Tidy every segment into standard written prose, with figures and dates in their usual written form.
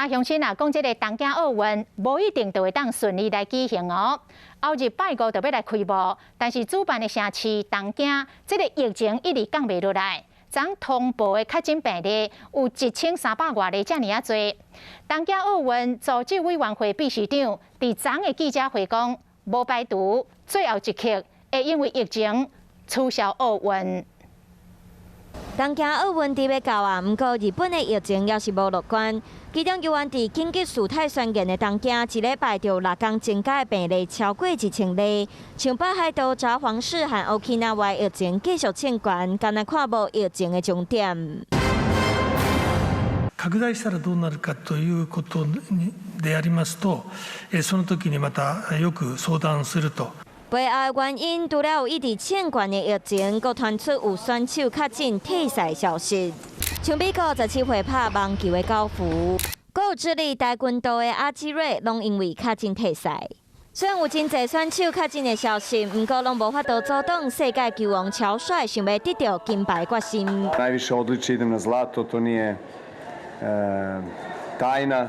阿雄亲啊，讲这个东京奥运无一定就会当顺利来举行哦。后日拜五就要来开幕，但是主办的城市东京，这个疫情一直降袂落来。昨通报的确诊病例有1300外例，遮尔啊多。东京奥运组织委员会秘书长伫昨的记者会讲，无排除最后一刻会因为疫情取消奥运。 东京奥运伫要到啊，不过日本的疫情也是无乐观。其中由原伫紧急事态宣言的东京，一礼拜就6天增加的病例超过1000例。像北海道札幌市和沖縄疫情继续欠悬，敢若看无疫情的终点。拡大したらどうなるかということでありますと、その時にまたよく相談すると。 背后的原因，除了有一直欠悬的疫情，阁传出有选手确诊退赛消息。像美国17岁拍网球的高芙，阁有智利跆拳道的阿基瑞，拢因为确诊退赛。虽然有真侪选手确诊的消息，不过拢无法度阻挡世界球王乔帅想要得到金牌决心。Najviše odličje idem na zlato, to nije tajna.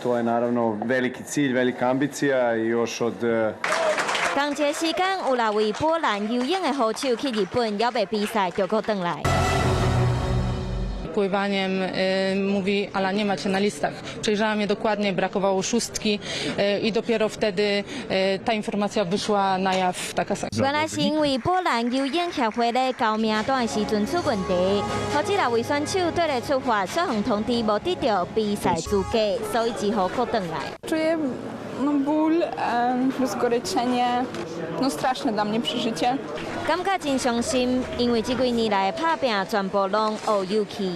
To je naravno veliki cilj, velika ambicija i još od 同一时间，有6位波兰游泳的好手去日本邀备比赛，就搁回来。 Pływaniem mówi, Ala, nie macie na listach. Przejrzałam je dokładnie, brakowało szóstki i dopiero wtedy ta informacja wyszła na jaw. Taka 原来是因为波兰游泳协会咧交名单的时阵出问题，导致6位选手对咧出发小项通知无得到比赛资格，所以只好搁回来。 Czuję ból, rozgoryczenie, no straszne dla mnie przeżycie. 感觉真伤心，因为这几年来拍拼全部拢学有去。